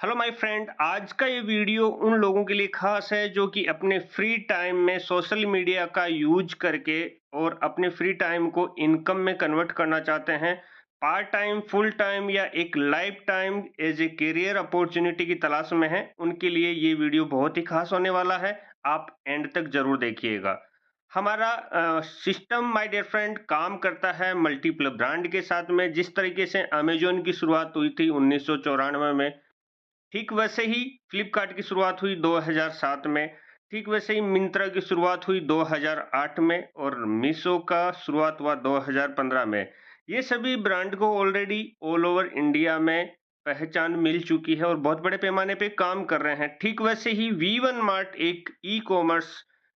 Hello my friend, आज का ये वीडियो उन लोगों के लिए खास है जो कि अपने फ्री टाइम में सोशल मीडिया का यूज करके और अपने फ्री टाइम को इनकम में कन्वर्ट करना चाहते हैं। पार्ट टाइम, फुल टाइम या एक life time as a career opportunity की तलाश में है। उनके लिए ये वीडियो बहुत ही खास होने वाला है। आप एंड तक जरूर देखिएगा। हमारा सिस्टम माय डियर फ्रेंड काम करता है मल्टीपल ब्रांड के साथ में। जिस तरीके से अमेजोन की शुरुआत हुई थी 1994 में, ठीक वैसे ही फ्लिपकार्ट की शुरुआत हुई 2007 में। ठीक वैसे ही मिंत्रा की शुरुआत हुई 2008 में और मीशो का शुरुआत हुआ 2015 में। ये सभी ब्रांड को ऑलरेडी ऑल ओवर इंडिया में पहचान मिल चुकी है और बहुत बड़े पैमाने पे काम कर रहे हैं। ठीक वैसे ही वी1 मार्ट एक ई कॉमर्स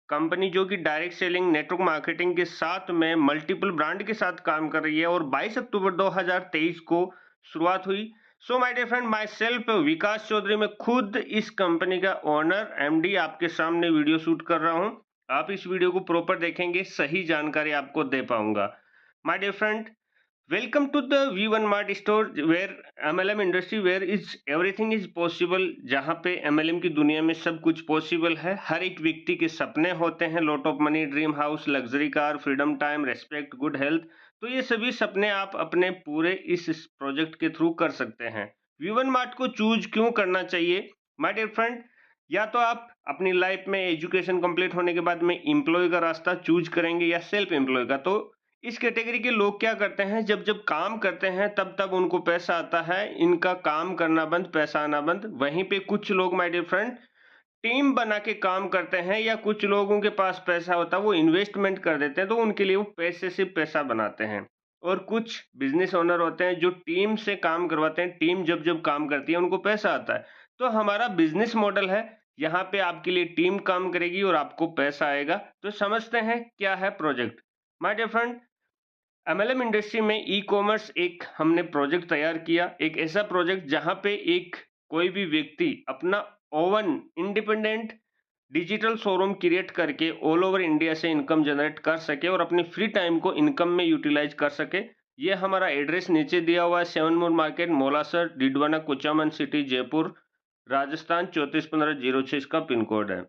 कंपनी जो कि डायरेक्ट सेलिंग नेटवर्क मार्केटिंग के साथ में मल्टीपल ब्रांड के साथ काम कर रही है और 22 अक्टूबर 2023 को शुरुआत हुई। So my dear friend, myself Vikas Chaudhary, मैं खुद इस कंपनी का ओनर एमडी आपके सामने वीडियो शूट कर रहा हूं। आप इस वीडियो को प्रॉपर देखेंगे, सही जानकारी आपको दे पाऊंगा। My dear friend, welcome to the V1 Mart store where MLM industry where is everything is possible। जहां पे MLM की दुनिया में सब कुछ पॉसिबल है। हर एक व्यक्ति के सपने होते हैं, lot of money, dream house, luxury car, freedom time, respect, good health. तो ये सभी सपने आप अपने पूरे इस प्रोजेक्ट के थ्रू कर सकते हैं। V1 Mart को चूज क्यों करना चाहिए माय डियर फ्रेंड? या तो आप अपनी लाइफ में एजुकेशन कंप्लीट होने के बाद में एम्प्लॉय का रास्ता चूज करेंगे या सेल्फ एम्प्लॉय का। तो इस कैटेगरी के लोग क्या करते हैं, जब जब काम करते हैं तब तब उनको पैसा आता है। इनका काम करना बंद, पैसा आना बंद। वहीं पे कुछ लोग माय डियर फ्रेंड टीम बना के काम करते हैं, या कुछ लोगों के पास पैसा होता है वो इन्वेस्टमेंट कर देते हैं, तो उनके लिए वो पैसे से पैसा बनाते हैं। और कुछ बिजनेस ओनर होते हैं जो टीम से काम करवाते हैं। टीम जब जब काम करती है उनको पैसा आता है। तो हमारा बिजनेस मॉडल है, यहाँ पे आपके लिए टीम काम करेगी और आपको पैसा आएगा। तो समझते हैं क्या है project my dear friend. MLM industry में ई कॉमर्स एक हमने प्रोजेक्ट तैयार किया, एक ऐसा प्रोजेक्ट जहां पे एक कोई भी व्यक्ति अपना oven independent digital showroom create करके ऑल ओवर इंडिया से इनकम जनरेट कर सके और अपने फ्री टाइम को इनकम में यूटिलाइज कर सके। ये हमारा एड्रेस नीचे दिया हुआ है, 7 मार्केट, मोलासर, डिडवाना, कुचामन सिटी, जयपुर, राजस्थान 341506 इसका पिन कोड है।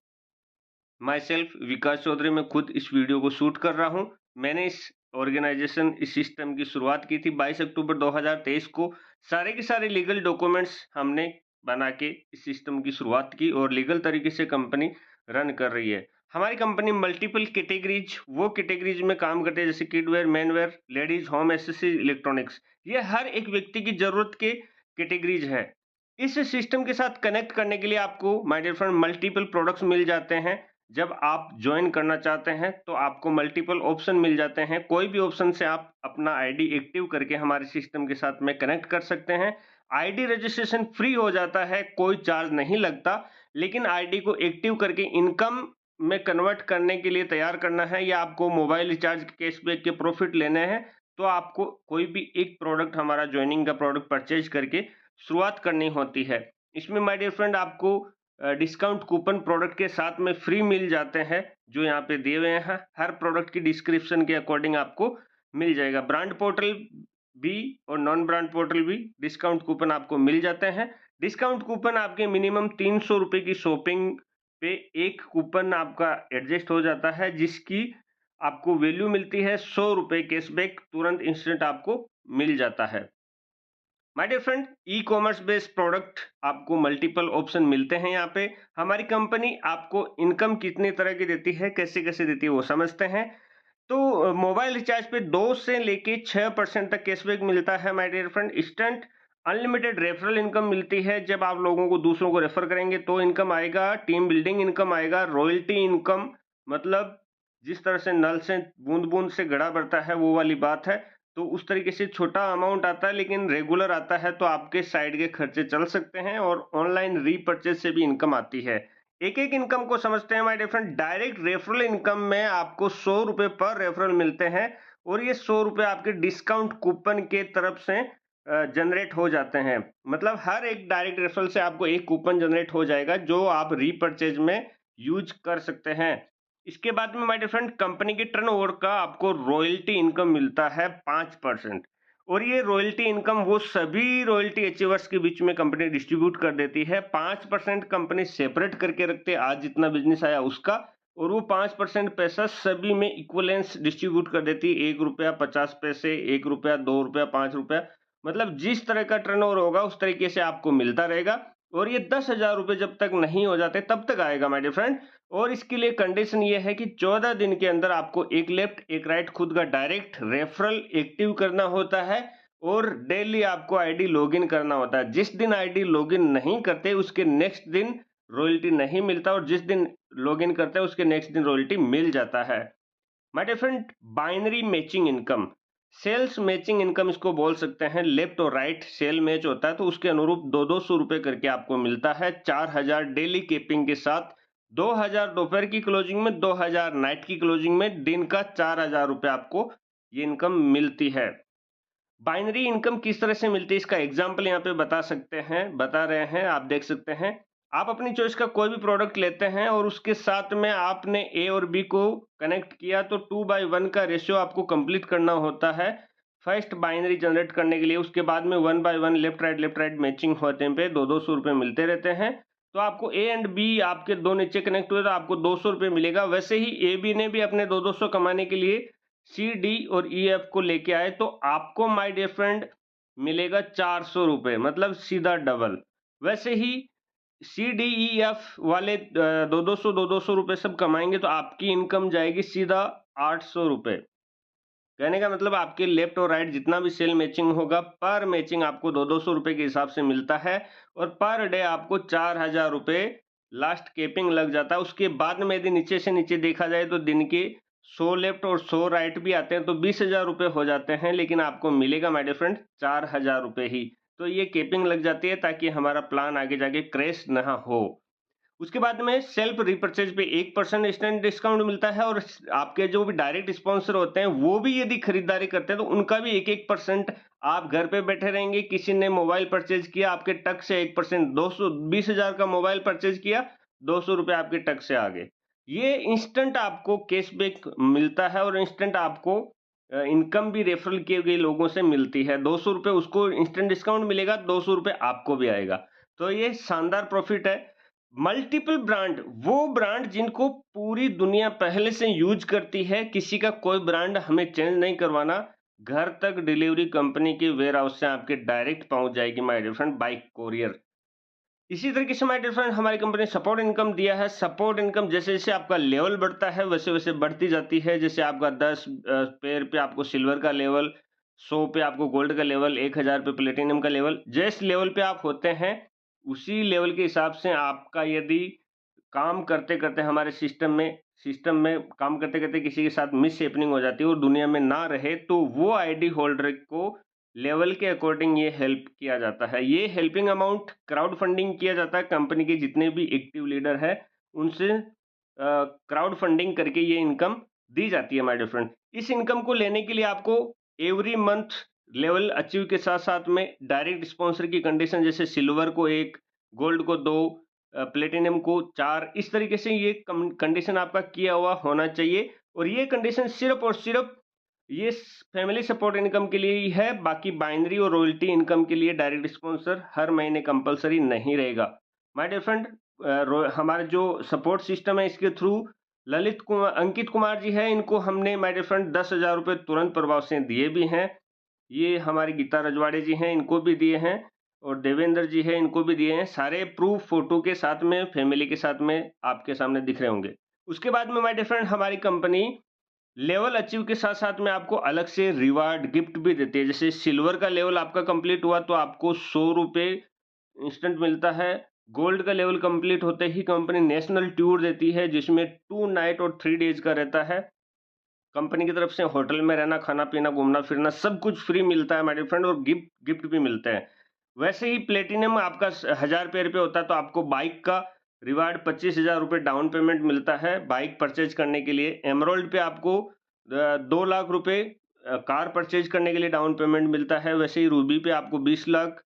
माई सेल्फ विकास चौधरी, मैं खुद इस वीडियो को शूट कर रहा हूं। मैंने इस ऑर्गेनाइजेशन, इस सिस्टम की शुरुआत की थी 22 अक्टूबर 2023 को। सारे के सारे लीगल डॉक्यूमेंट्स हमने बना के इस सिस्टम की शुरुआत की और लीगल तरीके से कंपनी रन कर रही है। हमारी कंपनी मल्टीपल कैटेगरीज, वो कैटेगरीज में काम करते हैं जैसे किडवेयर, मेनवेयर, लेडीज, होम एसेसरी, इलेक्ट्रॉनिक्स। ये हर एक व्यक्ति की जरूरत के कैटेगरीज है। इस सिस्टम के साथ कनेक्ट करने के लिए आपको my dear friend multiple products मिल जाते हैं। जब आप ज्वाइन करना चाहते हैं तो आपको मल्टीपल ऑप्शन मिल जाते हैं। कोई भी ऑप्शन से आप अपना आईडी एक्टिव करके हमारे सिस्टम के साथ में कनेक्ट कर सकते हैं। आईडी रजिस्ट्रेशन फ्री हो जाता है, कोई चार्ज नहीं लगता। लेकिन आईडी को एक्टिव करके इनकम में कन्वर्ट करने के लिए तैयार करना है, या आपको मोबाइल रिचार्ज के कैशबैक के प्रॉफिट लेने हैं, तो आपको कोई भी एक प्रोडक्ट, हमारा ज्वाइनिंग का प्रोडक्ट परचेज करके शुरुआत करनी होती है। इसमें माय डियर फ्रेंड आपको डिस्काउंट कूपन प्रोडक्ट के साथ में फ्री मिल जाते हैं, जो यहाँ पे दिए हुए हैं। हर प्रोडक्ट की डिस्क्रिप्शन के अकॉर्डिंग आपको मिल जाएगा। ब्रांड पोर्टल भी और नॉन ब्रांड पोर्टल भी डिस्काउंट कूपन आपको मिल जाते हैं। डिस्काउंट कूपन आपके मिनिमम 300 रुपए की शॉपिंग पे एक कूपन आपका एडजस्ट हो जाता है, जिसकी आपको वैल्यू मिलती है 100 रुपए कैशबैक, तुरंत इंस्टेंट आपको मिल जाता है। My dear friend, e commerce based product आपको मल्टीपल ऑप्शन मिलते हैं। यहाँ पे हमारी कंपनी आपको इनकम कितनी तरह की देती है, कैसे कैसे देती है, वो समझते हैं। तो मोबाइल रिचार्ज पे 2 से लेके 6% तक कैशबैक मिलता है my dear friend. Instant unlimited referral income मिलती है। जब आप लोगों को, दूसरों को रेफर करेंगे तो इनकम आएगा। टीम बिल्डिंग इनकम आएगा। रॉयल्टी इनकम, मतलब जिस तरह से नल से बूंद बूंद से घड़ा भरता है, वो वाली बात है। तो उस तरीके से छोटा अमाउंट आता है, लेकिन रेगुलर आता है, तो आपके साइड के खर्चे चल सकते हैं। और ऑनलाइन रीपर्चेज से भी इनकम आती है। एक एक इनकम को समझते हैं my dear friend. Direct referral income में आपको 100 रुपए पर रेफरल मिलते हैं, और ये 100 रुपए आपके डिस्काउंट कूपन के तरफ से जनरेट हो जाते हैं। मतलब हर एक डायरेक्ट रेफरल से आपको एक कूपन जनरेट हो जाएगा, जो आप रीपर्चेज में यूज कर सकते हैं। इसके बाद में माय डियर फ्रेंड कंपनी के टर्नओवर का आपको रॉयल्टी इनकम मिलता है 5%। और ये रॉयल्टी इनकम वो सभी रॉयल्टी अचीवर्स के बीच में कंपनी डिस्ट्रीब्यूट कर देती है। 5% कंपनी सेपरेट करके रखते हैं, आज जितना बिजनेस आया उसका, और वो 5% पैसा सभी में इक्वलेंस डिस्ट्रीब्यूट कर देती है। 1 रुपया 50 पैसे, 1 रुपया, 2 रुपया, 5 रुपया, मतलब जिस तरह का टर्नओवर होगा उस तरीके से आपको मिलता रहेगा। और ये 10,000 रुपए जब तक नहीं हो जाते तब तक आएगा माय डियर फ्रेंड। और इसके लिए कंडीशन ये है कि 14 दिन के अंदर आपको एक लेफ्ट एक राइट खुद का डायरेक्ट रेफरल एक्टिव करना होता है और डेली आपको आईडी लॉगिन करना होता है। जिस दिन आईडी लॉगिन नहीं करते उसके नेक्स्ट दिन रॉयल्टी नहीं मिलता, और जिस दिन लॉगिन करते हैं उसके नेक्स्ट दिन रॉयल्टी मिल जाता है। My dear friend, binary matching income, sales matching income इसको बोल सकते हैं। लेफ्ट और राइट सेल मैच होता है तो उसके अनुरूप 200 रुपए करके आपको मिलता है। 4,000 डेली केपिंग के साथ, 2,000 दोपहर की क्लोजिंग में, 2,000 नाइट की क्लोजिंग में, दिन का 4,000 रुपए आपको ये इनकम मिलती है। बाइनरी इनकम किस तरह से मिलती है इसका एग्जाम्पल यहाँ पे बता रहे हैं, आप देख सकते हैं। आप अपनी चॉइस का कोई भी प्रोडक्ट लेते हैं और उसके साथ में आपने ए और बी को कनेक्ट किया तो 2/1 का रेशियो आपको कंप्लीट करना होता है फर्स्ट बाइनरी जनरेट करने के लिए। उसके बाद में 1/1 लेफ्ट राइट मैचिंग होते पे 200 रुपए मिलते रहते हैं। तो आपको ए एंड बी आपके दो नीचे कनेक्ट हुए तो आपको 200 रुपए मिलेगा। वैसे ही ए बी ने भी अपने 200 कमाने के लिए सी डी और ई एफ को लेके आए तो आपको माय डियर फ्रेंड मिलेगा 400 रुपए, मतलब सीधा डबल। वैसे ही सी डी ई एफ वाले 200 रुपए सब कमाएंगे तो आपकी इनकम जाएगी सीधा 800 रुपए। कहने का मतलब आपके लेफ्ट और राइट जितना भी सेल मैचिंग होगा पर मैचिंग आपको 200 रुपए के हिसाब से मिलता है और पर डे आपको 4,000 रुपए लास्ट केपिंग लग जाता है। उसके बाद में यदि नीचे से नीचे देखा जाए तो दिन के 100 लेफ्ट और 100 राइट भी आते हैं तो 20,000 रुपए हो जाते हैं, लेकिन आपको मिलेगा माय डियर फ्रेंड 4,000 रुपए ही। तो ये केपिंग लग जाती है ताकि हमारा प्लान आगे जाके क्रैश ना हो। उसके बाद में सेल्फ रिपर्चेज पे 1% इंस्टेंट डिस्काउंट मिलता है और आपके जो भी डायरेक्ट स्पॉन्सर होते हैं वो भी यदि खरीदारी करते हैं तो उनका भी 1% आप घर पे बैठे रहेंगे। किसी ने मोबाइल परचेज किया, आपके टक से 1%, 220,000 का मोबाइल परचेज किया, 200 रुपए आपके टक से आ गए। ये इंस्टेंट आपको कैशबैक मिलता है और इंस्टेंट आपको इनकम भी रेफरल किए गए लोगों से मिलती है। 200 रुपए उसको इंस्टेंट डिस्काउंट मिलेगा, 200 रुपए आपको भी आएगा। तो ये शानदार प्रॉफिट है। मल्टीपल ब्रांड, वो ब्रांड जिनको पूरी दुनिया पहले से यूज करती है, किसी का कोई ब्रांड हमें चेंज नहीं करवाना, घर तक डिलीवरी कंपनी के वेयर हाउस से आपके डायरेक्ट पहुंच जाएगी my dear friend by courier. इसी तरीके से माय डियर फ्रेंड हमारी कंपनी सपोर्ट इनकम दिया है। सपोर्ट इनकम जैसे जैसे आपका लेवल बढ़ता है वैसे वैसे बढ़ती जाती है। जैसे आपका 10 पेयर पे आपको सिल्वर का लेवल, 100 पे आपको गोल्ड का लेवल, 1,000 पे प्लेटिनम का लेवल। जिस लेवल पे आप होते हैं उसी लेवल के हिसाब से आपका यदि काम करते-करते हमारे सिस्टम में काम करते-करते किसी के साथ मिसहैपनिंग हो जाती है और दुनिया में ना रहे तो वो आईडी होल्डर को लेवल के अकॉर्डिंग ये हेल्प किया जाता है। ये हेल्पिंग अमाउंट क्राउड फंडिंग किया जाता है। कंपनी के जितने भी एक्टिव लीडर हैं उनसे क्राउड फंडिंग करके ये इनकम दी जाती है माय डियर फ्रेंड। इस इनकम को लेने के लिए आपको एवरी मंथ लेवल अचीव के साथ-साथ में डायरेक्ट स्पॉन्सर की कंडीशन जैसे सिल्वर को 1, गोल्ड को 2, प्लेटिनम को 4, इस तरीके से ये कंडीशन आपका किया हुआ होना चाहिए। और ये कंडीशन सिर्फ और सिर्फ ये फैमिली सपोर्ट इनकम के लिए ही है। बाकी बाइनरी और रॉयल्टी इनकम के लिए डायरेक्ट स्पॉन्सर हर महीने कंपलसरी नहीं रहेगा। माय डियर फ्रेंड, हमारे जो सपोर्ट सिस्टम है इसके थ्रू अंकित कुमार जी है, इनको हमने माय डियर फ्रेंड 10,000 रुपए तुरंत प्रभाव से दिए भी हैं। ये हमारी गीता रजवाड़े जी हैं, इनको भी दिए हैं, और देवेंद्र जी हैं, इनको भी दिए हैं। सारे प्रूफ फोटो के साथ में, फैमिली के साथ में आपके सामने दिख रहे होंगे। उसके बाद में माय डियर फ्रेंड हमारी कंपनी लेवल अचीव के साथ-साथ में आपको अलग से रिवार्ड गिफ्ट भी देती है। जैसे सिल्वर का लेवल आपका कंप्लीट हुआ तो आपको 100 रुपए इंस्टेंट मिलता है। गोल्ड का लेवल कंप्लीट होते ही कंपनी नेशनल टूर देती है जिसमें 2 नाइट और 3 डेज का रहता है। कंपनी की तरफ से होटल में रहना, खाना-पीना, घूमना-फिरना सब कुछ फ्री मिलता है माय डियर फ्रेंड, और गिफ्ट भी मिलते हैं। वैसे ही प्लेटिनम आपका 1000 पेयर पे होता है तो आपको बाइक का रिवार्ड 25,000 रुपए डाउन पेमेंट मिलता है बाइक परचेज करने के लिए। एमराल्ड पे आपको 2 लाख रुपए कार परचेज करने के लिए डाउन पेमेंट मिलता है। वैसे ही रूबी पे आपको 20 लाख,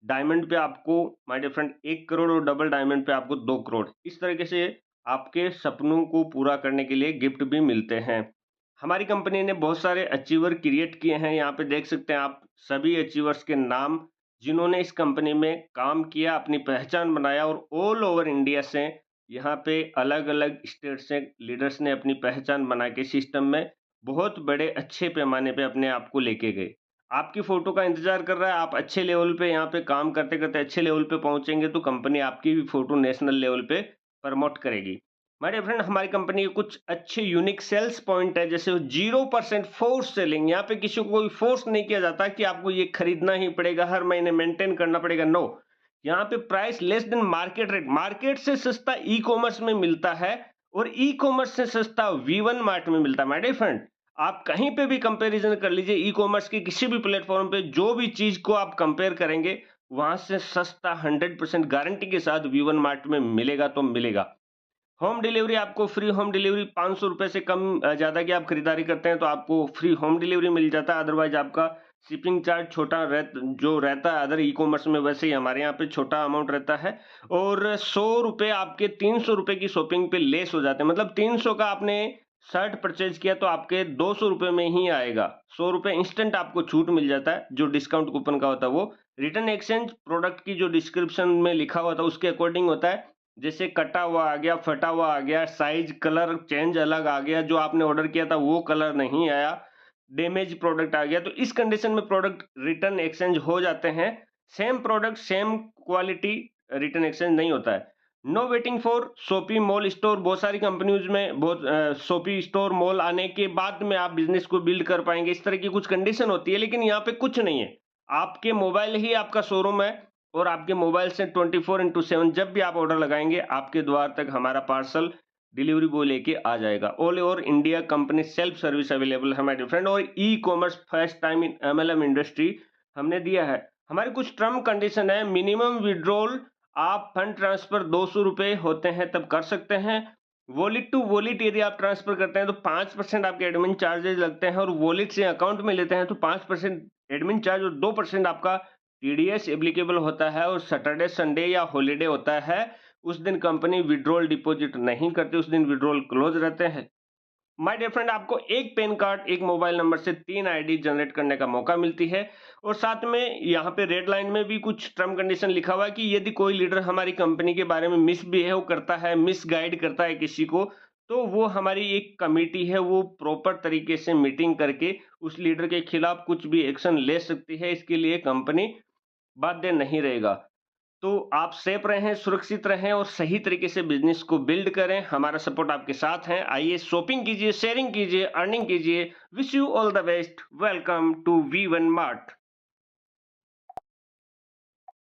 डायमंड पे आपको माय डियर फ्रेंड 1 करोड़ और डबल डायमंड पे आपको 2 करोड़। इस तरीके से आपके सपनों को पूरा करने के लिए गिफ्ट भी मिलते हैं। हमारी कंपनी ने बहुत सारे अचीवर क्रिएट किए हैं। यहाँ पे देख सकते हैं आप सभी अचीवर्स के नाम, जिन्होंने इस कंपनी में काम किया, अपनी पहचान बनाया और ऑल ओवर इंडिया से यहाँ पे अलग-अलग स्टेट से लीडर्स ने अपनी पहचान बना के सिस्टम में बहुत बड़े अच्छे पैमाने पे अपने आप को लेके गए। आपकी फ़ोटो का इंतज़ार कर रहा है, आप अच्छे लेवल पे यहाँ पे काम करते-करते अच्छे लेवल पे पहुँचेंगे तो कंपनी आपकी भी फ़ोटो नेशनल लेवल पे प्रमोट करेगी। माय डियर फ्रेंड, हमारी कंपनी के कुछ अच्छे यूनिक सेल्स पॉइंट है, जैसे 0% फोर्स सेलिंग। यहाँ पे किसी को कोई फोर्स नहीं किया जाता कि आपको ये खरीदना ही पड़ेगा, हर महीने मेंटेन करना पड़ेगा। नो, यहाँ पे price less than market rate, market से सस्ता ई कॉमर्स में मिलता है और ई कॉमर्स से सस्ता V1 मार्ट में मिलता है। माय डियर फ्रेंड, आप कहीं पे भी कंपैरिजन कर लीजिए, ई कॉमर्स के किसी भी प्लेटफॉर्म पे जो भी चीज को आप कंपेयर करेंगे, वहां से सस्ता 100% गारंटी के साथ V1 मार्ट में मिलेगा तो मिलेगा। होम डिलीवरी, आपको फ्री होम डिलीवरी, 500 रुपए से कम ज्यादा की आप खरीदारी करते हैं तो आपको फ्री होम डिलीवरी मिल जाता है। अदरवाइज आपका शिपिंग चार्ज छोटा जो रहता है अदर ई कॉमर्स में, वैसे ही हमारे यहाँ पे छोटा अमाउंट रहता है। और 100 रुपए आपके 300 रुपए की शॉपिंग पे लेस हो जाते हैं। मतलब 300 का आपने शर्ट परचेज किया तो आपके 200 रुपए में ही आएगा। 100 रुपए इंस्टेंट आपको छूट मिल जाता है, जो डिस्काउंट कूपन का होता है वो। रिटर्न एक्सचेंज प्रोडक्ट की जो डिस्क्रिप्शन में लिखा हुआ था उसके अकॉर्डिंग होता है। जैसे कटा हुआ आ गया, फटा हुआ आ गया, साइज कलर चेंज अलग आ गया, जो आपने ऑर्डर किया था वो कलर नहीं आया, डैमेज प्रोडक्ट आ गया, तो इस कंडीशन में प्रोडक्ट रिटर्न एक्सचेंज हो जाते हैं। Same product same quality, return exchange नहीं होता है। No waiting for shopee mall store, बहुत सारी कंपनीज में बहुत शॉपी स्टोर मॉल आने के बाद में आप बिजनेस को बिल्ड कर पाएंगे, इस तरह की कुछ कंडीशन होती है। लेकिन यहाँ पे कुछ नहीं है, आपके मोबाइल ही आपका शोरूम है और आपके मोबाइल से 24/7 जब भी आप ऑर्डर लगाएंगे आपके द्वार तक हमारा पार्सल डिलीवरी बॉय लेके आ जाएगा। All over India company self service available है माय डियर फ्रेंड, और e commerce first time in MLM industry हमने दिया है। हमारी कुछ टर्म कंडीशन है। मिनिमम विड्रॉल, आप फंड ट्रांसफर 200 रुपए होते हैं तब कर सकते हैं। वॉलेट टू वॉलेट यदि आप ट्रांसफर करते हैं तो 5% आपके एडमिन चार्जेस लगते हैं, और वॉलेट से अकाउंट में लेते हैं तो 5% एडमिन चार्ज और 2% आपका TDS एप्लीकेबल होता है। और सैटरडे संडे या हॉलीडे होता है, उस दिन कंपनी विड्रॉल डिपॉजिट नहीं करती, उस दिन विड्रॉल क्लोज रहते हैं। माय डियर फ्रेंड, आपको एक पैन कार्ड, एक मोबाइल नंबर से 3 आईडी जनरेट करने का मौका मिलती है। और साथ में यहाँ पे रेड लाइन में भी कुछ टर्म कंडीशन लिखा हुआ है कि यदि कोई लीडर हमारी कंपनी के बारे में मिसबिहेव करता है, मिसगाइड करता है किसी को, तो वो हमारी एक कमेटी है, वो प्रॉपर तरीके से मीटिंग करके उस लीडर के खिलाफ कुछ भी एक्शन ले सकती है। इसके लिए कंपनी बाध्य नहीं रहेगा। तो आप सेफ रहें, सुरक्षित रहें और सही तरीके से बिजनेस को बिल्ड करें। हमारा सपोर्ट आपके साथ है। आइए शॉपिंग कीजिए, शेयरिंग कीजिए, अर्निंग कीजिए। Wish you all the best. Welcome to V1 mart.